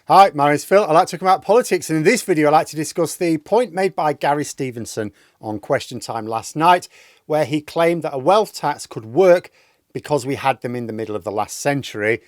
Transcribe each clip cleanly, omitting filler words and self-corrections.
Hi, my name's Phil. I like to talk about politics, and in this video I like to discuss the point made by Gary Stevenson on Question Time last night, where he claimed that a wealth tax could work because we had them in the middle of the last century.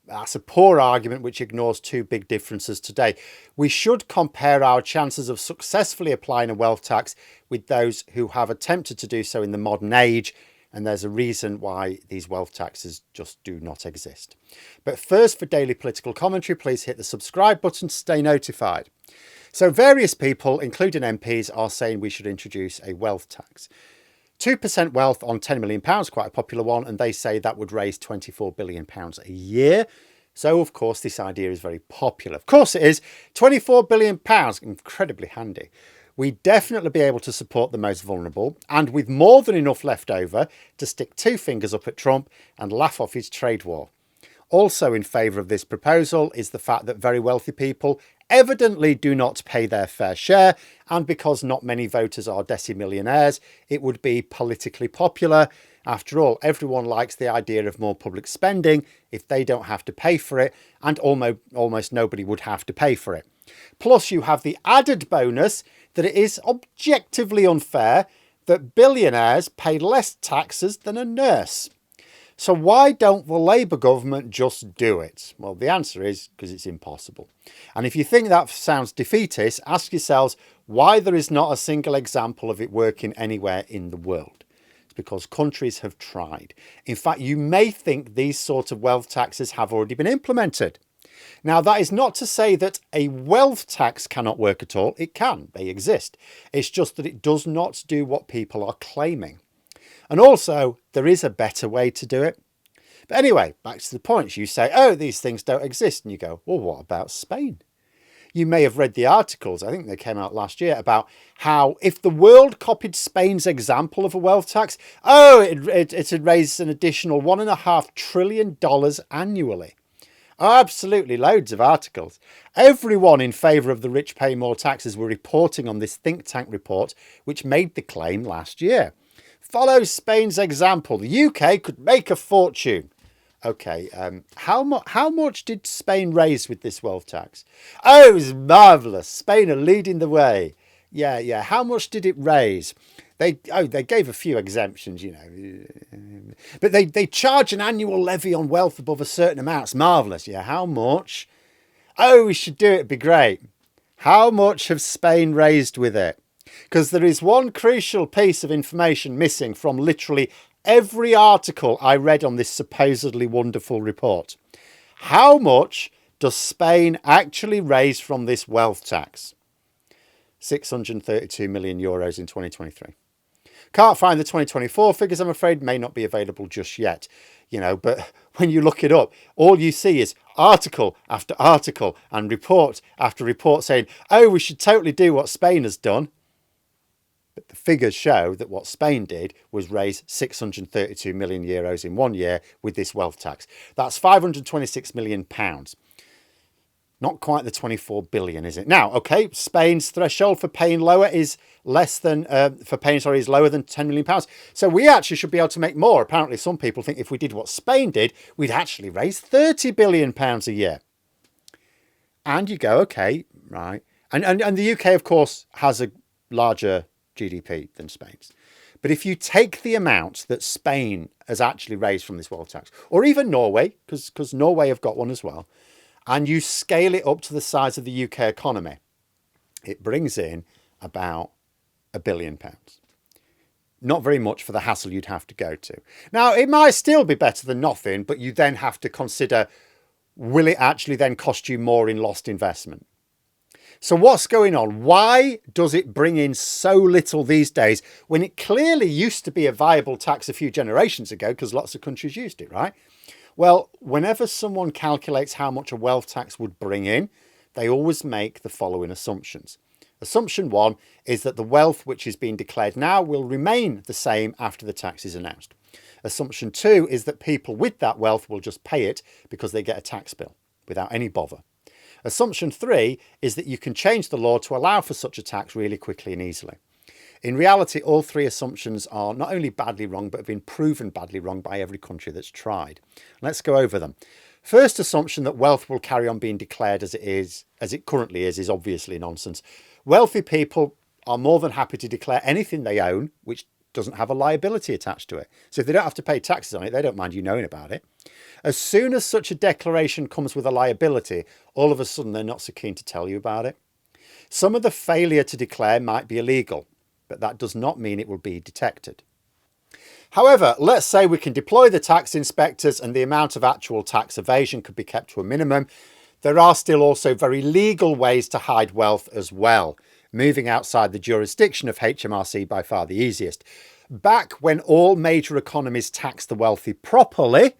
That's a poor argument which ignores two big differences today. We should compare our chances of successfully applying a wealth tax with those who have attempted to do so in the modern age, and there's a reason why these wealth taxes just do not exist. But first, for daily political commentary, please hit the subscribe button to stay notified. So various people, including MPs, are saying we should introduce a wealth tax. 2% wealth on £10 million, quite a popular one, and they say that would raise £24 billion a year. So, of course, this idea is very popular. Of course it is. £24 billion, incredibly handy. We'd definitely be able to support the most vulnerable, and with more than enough left over to stick two fingers up at Trump and laugh off his trade war. Also in favour of this proposal is the fact that very wealthy people evidently do not pay their fair share, and because not many voters are decimillionaires, it would be politically popular. After all, everyone likes the idea of more public spending if they don't have to pay for it, and almost nobody would have to pay for it. Plus, you have the added bonus that it is objectively unfair that billionaires pay less taxes than a nurse. So why don't the Labour government just do it? Well, the answer is because it's impossible. And if you think that sounds defeatist, ask yourselves why there is not a single example of it working anywhere in the world. It's because countries have tried. In fact, you may think these sort of wealth taxes have already been implemented. Now, that is not to say that a wealth tax cannot work at all. It can. They exist. It's just that it does not do what people are claiming. And also, there is a better way to do it. But anyway, back to the points. You say, oh, these things don't exist. And you go, well, what about Spain? You may have read the articles, I think they came out last year, about how if the world copied Spain's example of a wealth tax, it'd raise an additional $1.5 trillion annually. Absolutely loads of articles. Everyone in favour of the rich paying more taxes were reporting on this think tank report, which made the claim last year. Follow Spain's example. The UK could make a fortune. Okay, how much did Spain raise with this wealth tax? Oh, it was marvellous. Spain are leading the way. Yeah. How much did it raise? They gave a few exemptions, but they charge an annual levy on wealth above a certain amount. It's marvellous. Yeah, how much? Oh, we should do it. It'd be great. How much have Spain raised with it? Because there is one crucial piece of information missing from literally every article I read on this supposedly wonderful report. How much does Spain actually raise from this wealth tax? €632 million in 2023. Can't find the 2024 figures, I'm afraid, may not be available just yet. But when you look it up, all you see is article after article and report after report saying, oh, we should totally do what Spain has done. But the figures show that what Spain did was raise €632 million in 1 year with this wealth tax. That's £526 million. Not quite the 24 billion, is it? Now, okay, Spain's threshold for paying lower is is lower than £10 million. So we actually should be able to make more. Apparently, some people think if we did what Spain did, we'd actually raise £30 billion a year. And you go, okay, right. And the UK, of course, has a larger GDP than Spain's. But if you take the amount that Spain has actually raised from this wealth tax, or even Norway, because Norway have got one as well, and you scale it up to the size of the UK economy, it brings in about £1 billion. Not very much for the hassle you'd have to go to. Now, it might still be better than nothing, but you then have to consider, will it actually then cost you more in lost investment? So what's going on? Why does it bring in so little these days when it clearly used to be a viable tax a few generations ago because lots of countries used it, right? Well, whenever someone calculates how much a wealth tax would bring in, they always make the following assumptions. Assumption one is that the wealth which is being declared now will remain the same after the tax is announced. Assumption two is that people with that wealth will just pay it because they get a tax bill without any bother. Assumption three is that you can change the law to allow for such a tax really quickly and easily. In reality, all three assumptions are not only badly wrong, but have been proven badly wrong by every country that's tried. Let's go over them. First assumption that wealth will carry on being declared as it currently is obviously nonsense. Wealthy people are more than happy to declare anything they own which doesn't have a liability attached to it. So if they don't have to pay taxes on it, they don't mind you knowing about it. As soon as such a declaration comes with a liability, all of a sudden they're not so keen to tell you about it. Some of the failure to declare might be illegal, but that does not mean it will be detected. However, let's say we can deploy the tax inspectors and the amount of actual tax evasion could be kept to a minimum. There are still also very legal ways to hide wealth as well. Moving outside the jurisdiction of HMRC by far the easiest. Back when all major economies taxed the wealthy properly,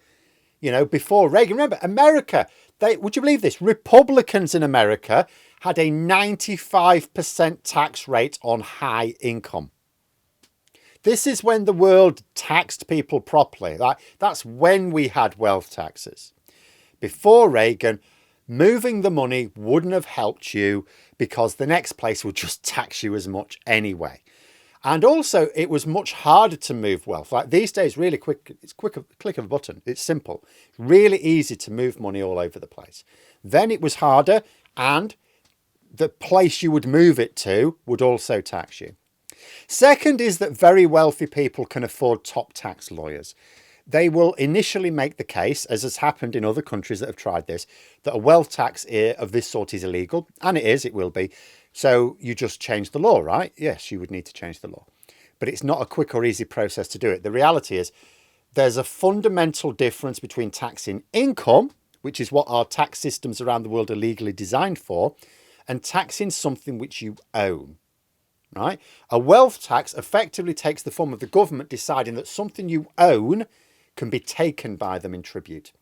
before Reagan, remember America, would you believe this? Republicans in America had a 95% tax rate on high income. This is when the world taxed people properly. That's when we had wealth taxes. Before Reagan, moving the money wouldn't have helped you because the next place would just tax you as much anyway. And also, it was much harder to move wealth. Like these days, really quick, it's quick, click of a button. It's simple. Really easy to move money all over the place. Then it was harder, and the place you would move it to would also tax you. Second is that very wealthy people can afford top tax lawyers. They will initially make the case, as has happened in other countries that have tried this, that a wealth tax of this sort is illegal. And it will be. So you just change the law, right? Yes, you would need to change the law. But it's not a quick or easy process to do it. The reality is there's a fundamental difference between taxing income, which is what our tax systems around the world are legally designed for, and taxing something which you own. Right? A wealth tax effectively takes the form of the government deciding that something you own can be taken by them in tribute.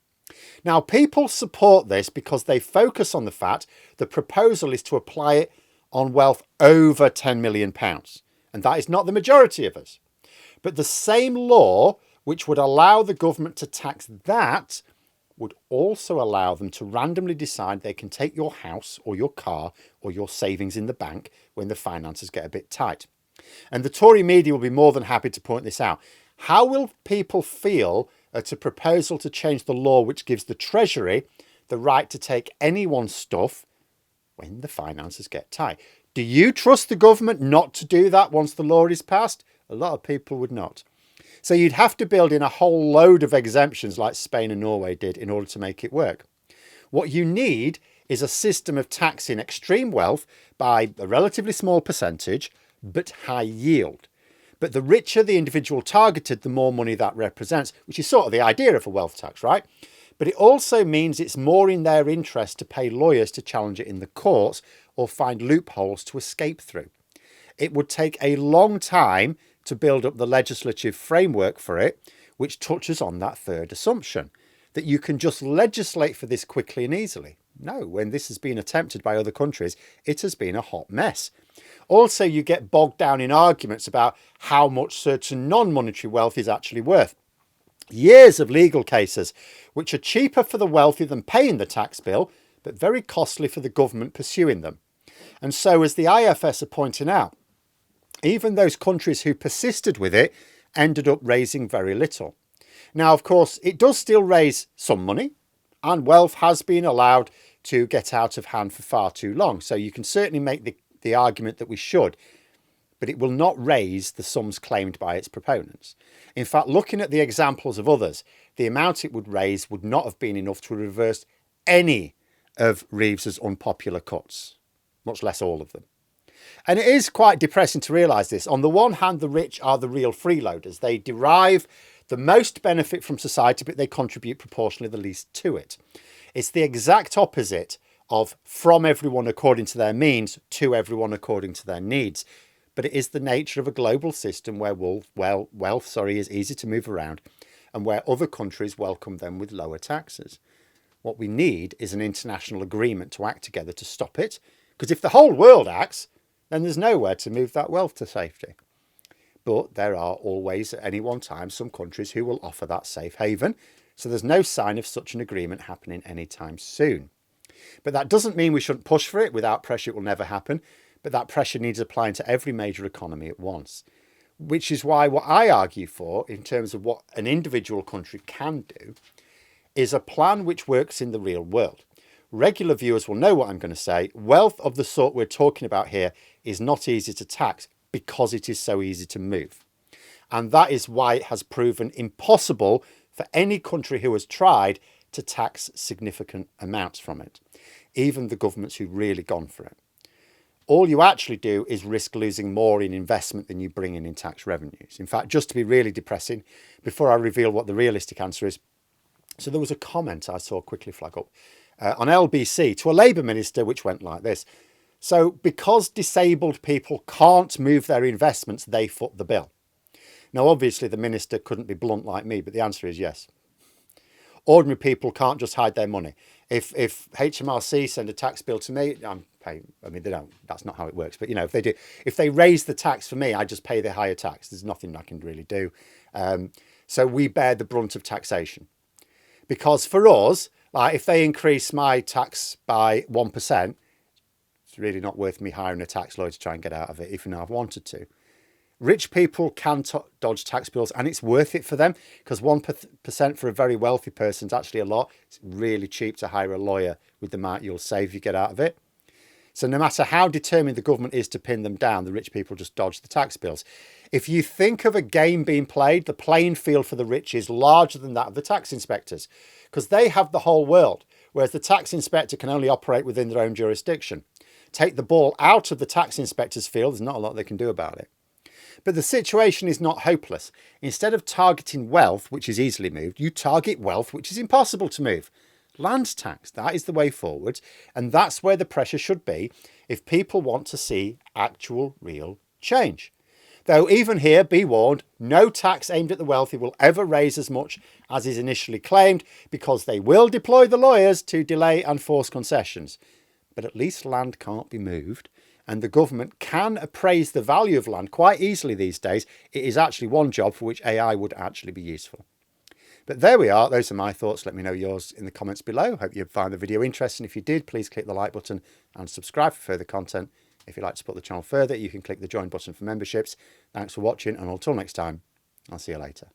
Now, people support this because they focus on the fact the proposal is to apply it on wealth over £10 million. And that is not the majority of us. But the same law which would allow the government to tax that would also allow them to randomly decide they can take your house or your car or your savings in the bank when the finances get a bit tight. And the Tory media will be more than happy to point this out. How will people feel at a proposal to change the law which gives the Treasury the right to take anyone's stuff when the finances get tight? Do you trust the government not to do that once the law is passed? A lot of people would not. So you'd have to build in a whole load of exemptions like Spain and Norway did in order to make it work. What you need is a system of taxing extreme wealth by a relatively small percentage, but high yield. But the richer the individual targeted, the more money that represents, which is sort of the idea of a wealth tax, right? But it also means it's more in their interest to pay lawyers to challenge it in the courts or find loopholes to escape through. It would take a long time to build up the legislative framework for it, which touches on that third assumption, that you can just legislate for this quickly and easily. No, when this has been attempted by other countries, it has been a hot mess. Also, you get bogged down in arguments about how much certain non-monetary wealth is actually worth. Years of legal cases, which are cheaper for the wealthy than paying the tax bill, but very costly for the government pursuing them. And so, as the IFS are pointing out, even those countries who persisted with it ended up raising very little. Now, of course, it does still raise some money, and wealth has been allowed to get out of hand for far too long. So you can certainly make the argument that we should, but it will not raise the sums claimed by its proponents. In fact, looking at the examples of others, the amount it would raise would not have been enough to reverse any of Reeves's unpopular cuts, much less all of them. And it is quite depressing to realise this. On the one hand, the rich are the real freeloaders. They derive the most benefit from society, but they contribute proportionally the least to it. It's the exact opposite of from everyone according to their means to everyone according to their needs. But it is the nature of a global system where wealth is easy to move around and where other countries welcome them with lower taxes. What we need is an international agreement to act together to stop it. Because if the whole world acts, then there's nowhere to move that wealth to safety. But there are always at any one time some countries who will offer that safe haven. So there's no sign of such an agreement happening anytime soon. But that doesn't mean we shouldn't push for it. Without pressure, it will never happen. But that pressure needs applying to every major economy at once. Which is why what I argue for in terms of what an individual country can do is a plan which works in the real world. Regular viewers will know what I'm going to say. Wealth of the sort we're talking about here is not easy to tax because it is so easy to move. And that is why it has proven impossible for any country who has tried to tax significant amounts from it, even the governments who've really gone for it. All you actually do is risk losing more in investment than you bring in tax revenues. In fact, just to be really depressing, before I reveal what the realistic answer is, so there was a comment I saw quickly flag up on LBC to a Labour minister, which went like this. So because disabled people can't move their investments, they foot the bill. Now, obviously, the minister couldn't be blunt like me, but the answer is yes. Ordinary people can't just hide their money. If HMRC send a tax bill to me, I'm paying. I mean, they don't. That's not how it works. But you know, if they do, if they raise the tax for me, I just pay the higher tax. There's nothing I can really do. So we bear the brunt of taxation, because for us, like if they increase my tax by 1%, it's really not worth me hiring a tax lawyer to try and get out of it, even though I've wanted to. Rich people can dodge tax bills, and it's worth it for them, because 1% for a very wealthy person is actually a lot. It's really cheap to hire a lawyer with the amount you'll save you get out of it. So no matter how determined the government is to pin them down, the rich people just dodge the tax bills. If you think of a game being played, the playing field for the rich is larger than that of the tax inspectors, because they have the whole world, whereas the tax inspector can only operate within their own jurisdiction. Take the ball out of the tax inspector's field, there's not a lot they can do about it. But the situation is not hopeless. Instead of targeting wealth, which is easily moved, you target wealth, which is impossible to move. Land tax, that is the way forward. And that's where the pressure should be if people want to see actual, real change. Though even here, be warned, no tax aimed at the wealthy will ever raise as much as is initially claimed, because they will deploy the lawyers to delay and force concessions. But at least land can't be moved. And the government can appraise the value of land quite easily these days. It is actually one job for which AI would actually be useful. But there we are. Those are my thoughts. Let me know yours in the comments below. Hope you found the video interesting. If you did, please click the like button and subscribe for further content. If you'd like to support the channel further, you can click the join button for memberships. Thanks for watching, and until next time, I'll see you later.